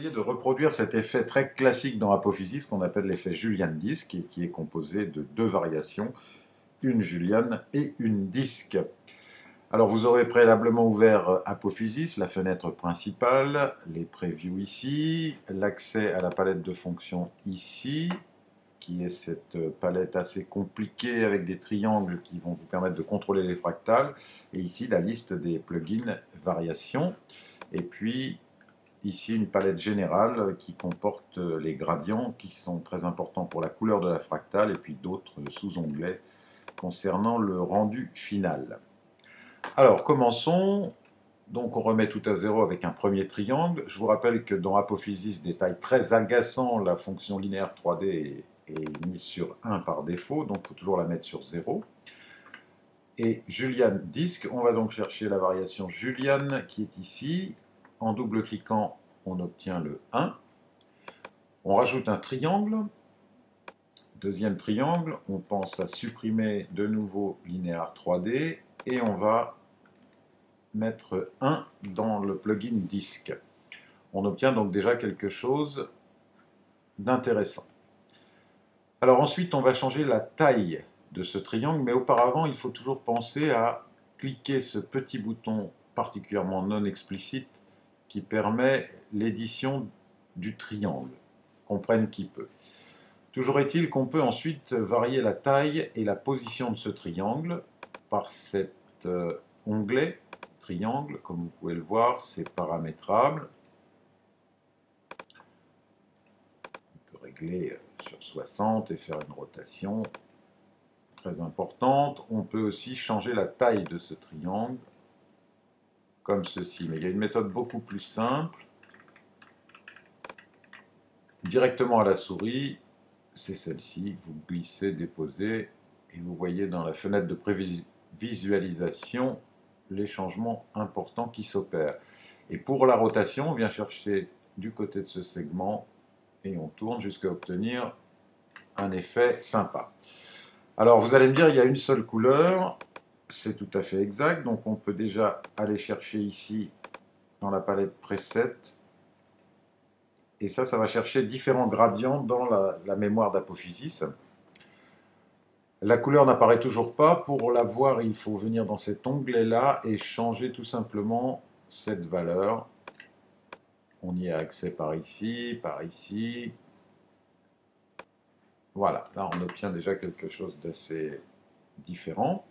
essayer de reproduire cet effet très classique dans Apophysis qu'on appelle l'effet Julian-Disque et qui est composé de deux variations, une Julian et une disque. Alors vous aurez préalablement ouvert Apophysis, la fenêtre principale, les previews ici, l'accès à la palette de fonctions ici, qui est cette palette assez compliquée avec des triangles qui vont vous permettre de contrôler les fractales, et ici la liste des plugins variations, et puis ici une palette générale qui comporte les gradients qui sont très importants pour la couleur de la fractale, et puis d'autres sous-onglets concernant le rendu final. Alors commençons. Donc on remet tout à zéro avec un premier triangle. Je vous rappelle que dans Apophysis, détail très agaçant, la fonction linéaire 3D est mise sur 1 par défaut, donc il faut toujours la mettre sur 0. Et Julian disque, on va donc chercher la variation Julian qui est ici. En double-cliquant, on obtient le 1. On rajoute un triangle. Deuxième triangle, on pense à supprimer de nouveau linéaire 3D et on va mettre 1 dans le plugin disque. On obtient donc déjà quelque chose d'intéressant. Alors ensuite, on va changer la taille de ce triangle, mais auparavant, il faut toujours penser à cliquer ce petit bouton particulièrement non explicite qui permet l'édition du triangle, comprenne qui peut. Toujours est-il qu'on peut ensuite varier la taille et la position de ce triangle par cet onglet triangle, comme vous pouvez le voir, c'est paramétrable. On peut régler sur 60 et faire une rotation très importante. On peut aussi changer la taille de ce triangle, comme ceci. Mais il y a une méthode beaucoup plus simple. Directement à la souris, c'est celle-ci. Vous glissez, déposez, et vous voyez dans la fenêtre de prévisualisation les changements importants qui s'opèrent. Et pour la rotation, on vient chercher du côté de ce segment et on tourne jusqu'à obtenir un effet sympa. Alors vous allez me dire, il y a une seule couleur, c'est tout à fait exact, donc on peut déjà aller chercher ici dans la palette preset, et ça va chercher différents gradients dans la mémoire d'Apophysis. La couleur n'apparaît toujours pas. Pour la voir, il faut venir dans cet onglet-là et changer tout simplement cette valeur. On y a accès par ici, par ici. Voilà, là on obtient déjà quelque chose d'assez différent.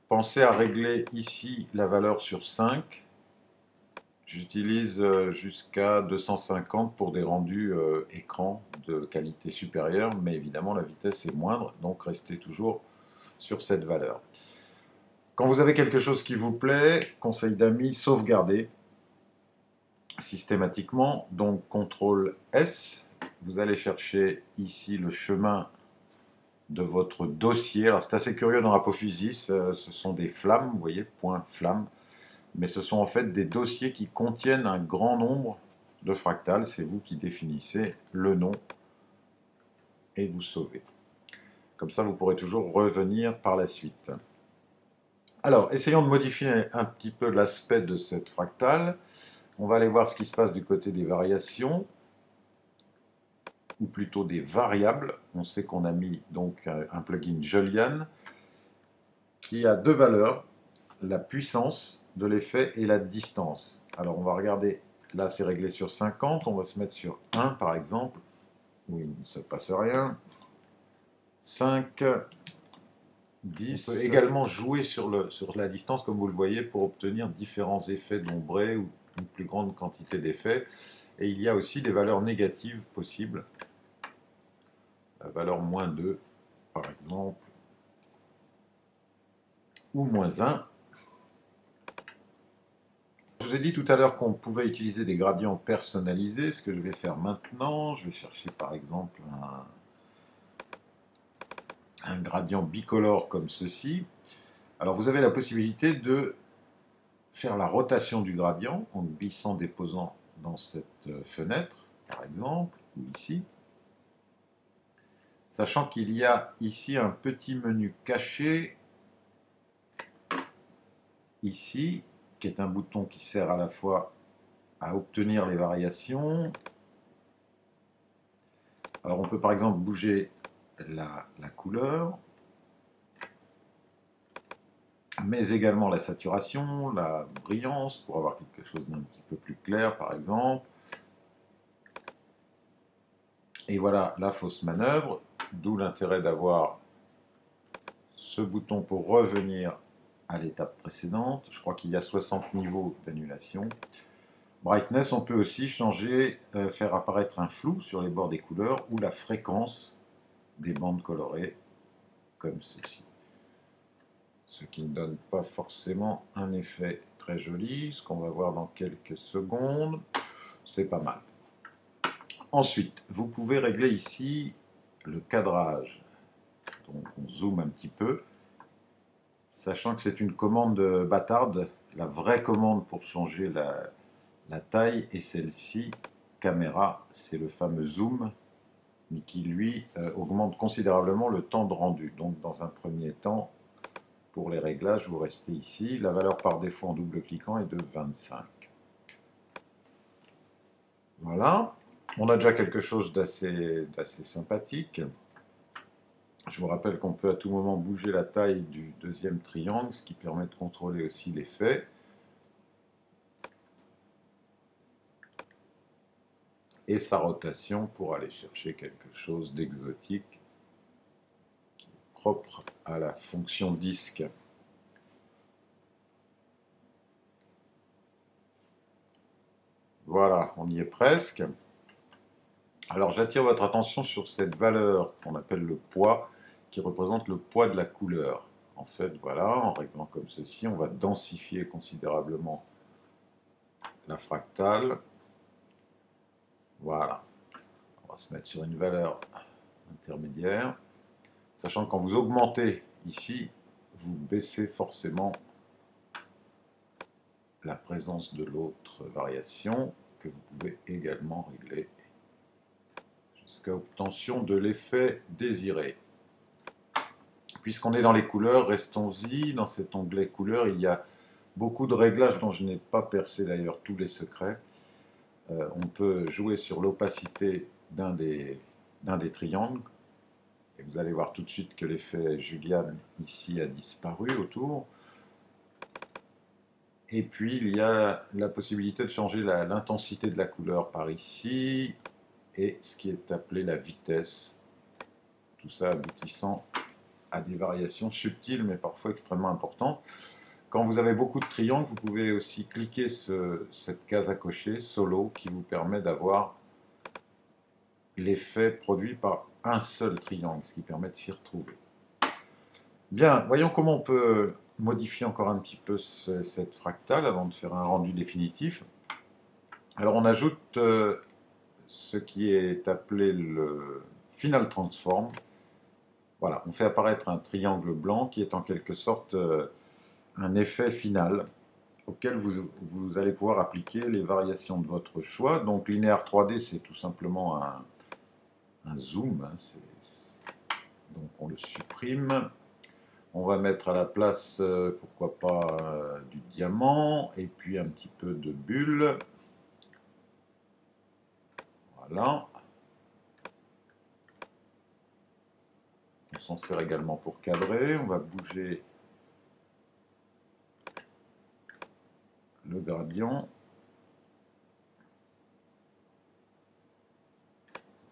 Pensez à régler ici la valeur sur 5. J'utilise jusqu'à 250 pour des rendus écran de qualité supérieure, mais évidemment la vitesse est moindre, donc restez toujours sur cette valeur. Quand vous avez quelque chose qui vous plaît, conseil d'amis, sauvegardez systématiquement, donc CTRL S, vous allez chercher ici le chemin de votre dossier. Alors c'est assez curieux dans Apophysis, ce sont des flammes, vous voyez, point flamme, mais ce sont en fait des dossiers qui contiennent un grand nombre de fractales. C'est vous qui définissez le nom et vous sauvez. Comme ça, vous pourrez toujours revenir par la suite. Alors, essayons de modifier un petit peu l'aspect de cette fractale. On va aller voir ce qui se passe du côté des variations, ou plutôt des variables. On sait qu'on a mis donc un plugin Julian qui a deux valeurs, la puissance de l'effet et la distance. Alors on va regarder, là c'est réglé sur 50, on va se mettre sur 1 par exemple, où il ne se passe rien. 5, 10. On peut également jouer sur la distance, comme vous le voyez, pour obtenir différents effets d'ombré ou une plus grande quantité d'effets. Et il y a aussi des valeurs négatives possibles. La valeur moins 2, par exemple, ou moins 1. Je vous ai dit tout à l'heure qu'on pouvait utiliser des gradients personnalisés. Ce que je vais faire maintenant, je vais chercher par exemple un gradient bicolore comme ceci. Alors vous avez la possibilité de faire la rotation du gradient en glissant, déposant dans cette fenêtre, par exemple, ou ici. Sachant qu'il y a ici un petit menu caché, ici, qui est un bouton qui sert à la fois à obtenir les variations. Alors on peut par exemple bouger la couleur, mais également la saturation, la brillance, pour avoir quelque chose d'un petit peu plus clair par exemple. Et voilà la fausse manœuvre, d'où l'intérêt d'avoir ce bouton pour revenir à l'étape précédente. Je crois qu'il y a 60 niveaux d'annulation. Brightness, on peut aussi changer, faire apparaître un flou sur les bords des couleurs ou la fréquence des bandes colorées, comme ceci. Ce qui ne donne pas forcément un effet très joli. Ce qu'on va voir dans quelques secondes, c'est pas mal. Ensuite, vous pouvez régler ici le cadrage. Donc on zoome un petit peu, sachant que c'est une commande bâtarde. La vraie commande pour changer la taille est celle-ci, caméra, c'est le fameux zoom, mais qui lui augmente considérablement le temps de rendu. Donc dans un premier temps, pour les réglages, vous restez ici. La valeur par défaut en double-cliquant est de 25. Voilà, on a déjà quelque chose d'assez sympathique. Je vous rappelle qu'on peut à tout moment bouger la taille du deuxième triangle, ce qui permet de contrôler aussi l'effet. Et sa rotation pour aller chercher quelque chose d'exotique qui est propre à la fonction disque. Voilà, on y est presque. Alors j'attire votre attention sur cette valeur qu'on appelle le poids, qui représente le poids de la couleur. En fait, voilà, en réglant comme ceci, on va densifier considérablement la fractale. Voilà. On va se mettre sur une valeur intermédiaire, sachant que quand vous augmentez ici, vous baissez forcément la présence de l'autre variation que vous pouvez également régler jusqu'à obtention de l'effet désiré. Puisqu'on est dans les couleurs, restons-y. Dans cet onglet couleurs, il y a beaucoup de réglages dont je n'ai pas percé d'ailleurs tous les secrets. On peut jouer sur l'opacité d'un des triangles. Et vous allez voir tout de suite que l'effet Julian ici a disparu autour. Et puis il y a la possibilité de changer l'intensité de la couleur par ici, et ce qui est appelé la vitesse. Tout ça aboutissant à des variations subtiles mais parfois extrêmement importantes. Quand vous avez beaucoup de triangles, vous pouvez aussi cliquer cette case à cocher, Solo, qui vous permet d'avoir l'effet produit par un seul triangle, ce qui permet de s'y retrouver. Bien, voyons comment on peut modifier encore un petit peu cette fractale avant de faire un rendu définitif. Alors on ajoute ce qui est appelé le Final Transform. Voilà, on fait apparaître un triangle blanc qui est en quelque sorte un effet final auquel vous allez pouvoir appliquer les variations de votre choix. Donc linéaire 3D, c'est tout simplement un zoom. Hein, donc on le supprime. On va mettre à la place, pourquoi pas, du diamant et puis un petit peu de bulle. Voilà. On s'en sert également pour cadrer. On va bouger le gradient.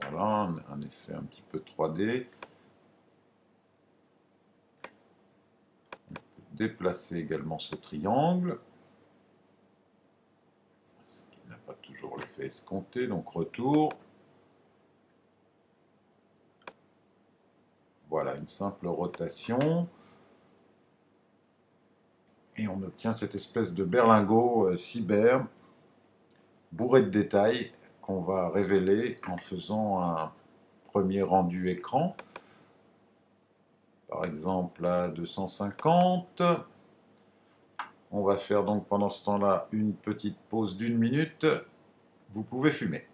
Voilà, un effet un petit peu 3D. On peut déplacer également ce triangle, ce qui n'a pas toujours l'effet escompté, donc retour. Voilà, une simple rotation. Et on obtient cette espèce de berlingot cyber, bourré de détails, qu'on va révéler en faisant un premier rendu écran. Par exemple à 250. On va faire donc pendant ce temps-là une petite pause d'1 minute. Vous pouvez fumer.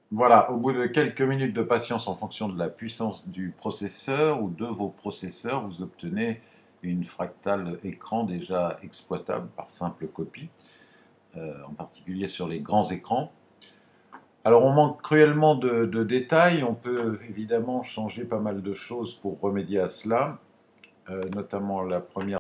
Voilà, au bout de quelques minutes de patience en fonction de la puissance du processeur ou de vos processeurs, vous obtenez une fractale écran déjà exploitable par simple copie, en particulier sur les grands écrans. Alors on manque cruellement de détails, on peut évidemment changer pas mal de choses pour remédier à cela, notamment la première